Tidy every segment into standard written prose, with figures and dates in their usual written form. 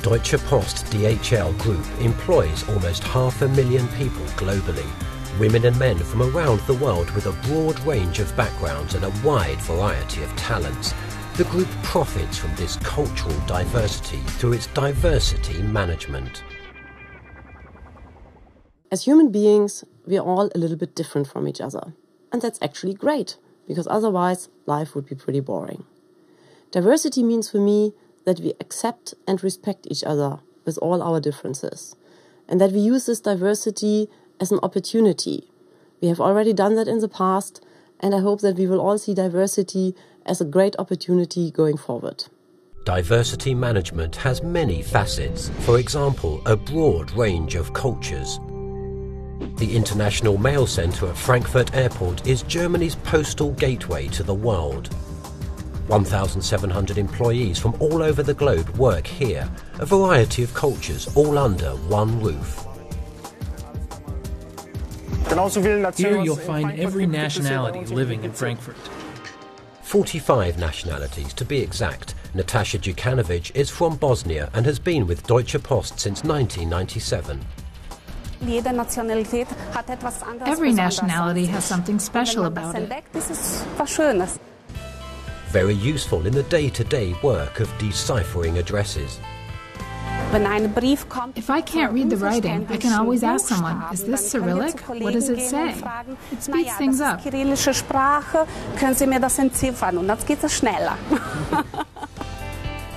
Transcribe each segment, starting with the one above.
Deutsche Post DHL Group employs almost 500,000 people globally, women and men from around the world with a broad range of backgrounds and a wide variety of talents. The group profits from this cultural diversity through its diversity management. As human beings, we are all a little bit different from each other. And that's actually great, because otherwise life would be pretty boring. Diversity means for me that we accept and respect each other with all our differences, and that we use this diversity as an opportunity. We have already done that in the past, and I hope that we will all see diversity as a great opportunity going forward. Diversity management has many facets, for example, a broad range of cultures. The International Mail Centre at Frankfurt Airport is Germany's postal gateway to the world. 1,700 employees from all over the globe work here, a variety of cultures all under one roof. Here you'll find every nationality living in Frankfurt. 45 nationalities to be exact. Natasha Djukanovic is from Bosnia and has been with Deutsche Post since 1997. Every nationality has something special about it. Very useful in the day-to-day work of deciphering addresses. If I can't read the writing, I can always ask someone, is this Cyrillic? What does it say? It speeds things up.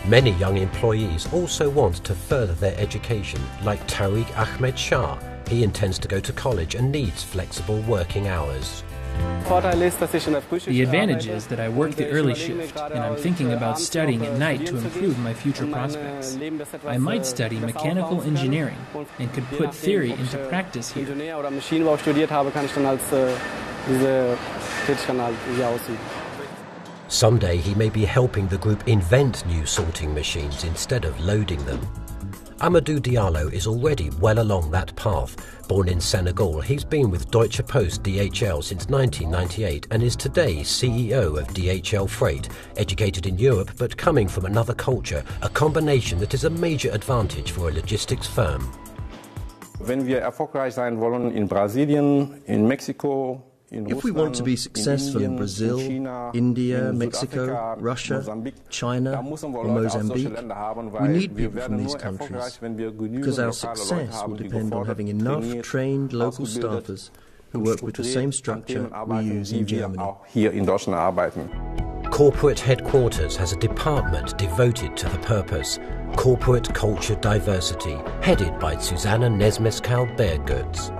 Many young employees also want to further their education, like Tariq Ahmed Shah. He intends to go to college and needs flexible working hours. The advantage is that I work the early shift, and I'm thinking about studying at night to improve my future prospects. I might study mechanical engineering and could put theory into practice here. Someday he may be helping the group invent new sorting machines instead of loading them. Amadou Diallo is already well along that path. Born in Senegal, he's been with Deutsche Post DHL since 1998 and is today CEO of DHL Freight, educated in Europe but coming from another culture, a combination that is a major advantage for a logistics firm. Wenn wir erfolgreich sein wollen in Brasilien, in Mexiko, if we want to be successful in Brazil, India, Mexico, Russia, China or Mozambique, we need people from these countries, because our success will depend on having enough trained local staffers who work with the same structure we use in Germany. Corporate headquarters has a department devoted to the purpose, Corporate Culture Diversity, headed by Susanne Nesmeskal-Bergötz.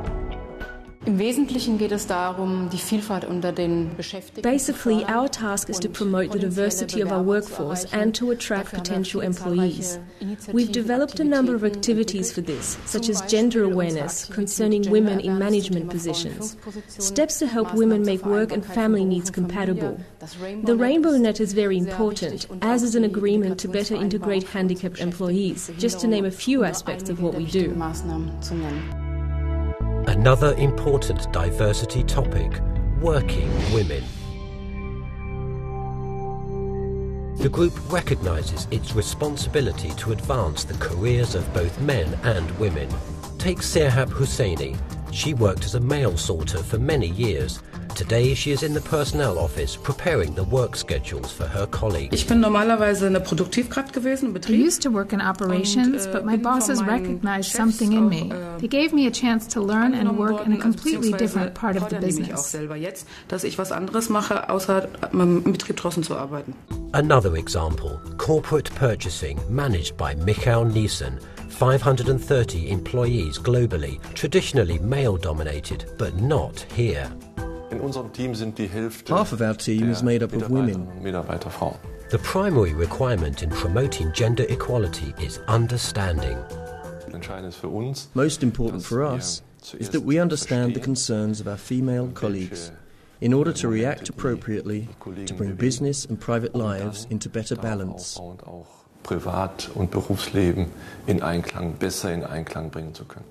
Basically, our task is to promote the diversity of our workforce and to attract potential employees. We've developed a number of activities for this, such as gender awareness concerning women in management positions, steps to help women make work and family needs compatible. The Rainbow Net is very important, as is an agreement to better integrate handicapped employees, just to name a few aspects of what we do. Another important diversity topic, working women. The group recognises its responsibility to advance the careers of both men and women. Take Serhab Husseini. She worked as a mail sorter for many years. Today she is in the personnel office preparing the work schedules for her colleagues. I used to work in operations, but my bosses recognized something in me. They gave me a chance to learn and work in a completely different part of the business. Another example, corporate purchasing managed by Michael Nielsen. 530 employees globally, traditionally male-dominated, but not here. Half of our team is made up of women. The primary requirement in promoting gender equality is understanding. Most important for us is that we understand the concerns of our female colleagues in order to react appropriately to bring business and private lives into better balance. Privat- und Berufsleben besser in Einklang bringen zu können.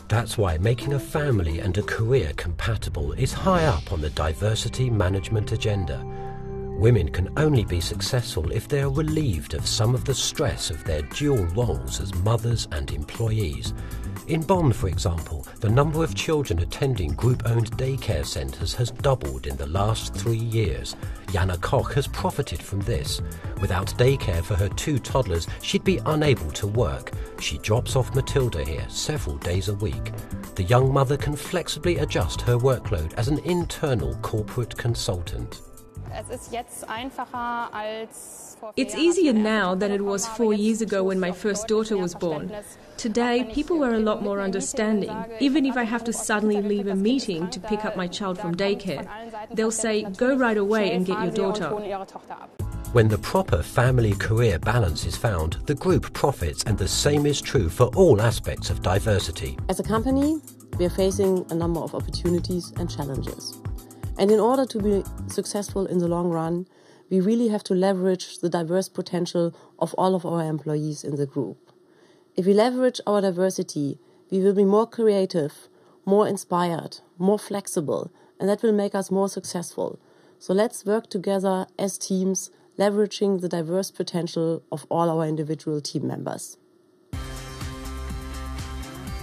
That's why making a family and a career compatible is high up on the diversity management agenda. Women can only be successful if they are relieved of some of the stress of their dual roles as mothers and employees. In Bonn, for example, the number of children attending group-owned daycare centres has doubled in the last 3 years. Jana Koch has profited from this. Without daycare for her 2 toddlers, she'd be unable to work. She drops off Matilda here several days a week. The young mother can flexibly adjust her workload as an internal corporate consultant. It's easier now than it was 4 years ago when my first daughter was born. Today, people are a lot more understanding. Even if I have to suddenly leave a meeting to pick up my child from daycare, they'll say, "Go right away and get your daughter." When the proper family-career balance is found, the group profits, and the same is true for all aspects of diversity. As a company, we are facing a number of opportunities and challenges. And in order to be successful in the long run, we really have to leverage the diverse potential of all of our employees in the group. If we leverage our diversity, we will be more creative, more inspired, more flexible, and that will make us more successful. So let's work together as teams, leveraging the diverse potential of all our individual team members.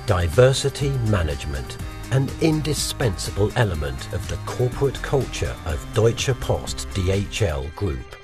Diversity management, an indispensable element of the corporate culture of Deutsche Post DHL Group.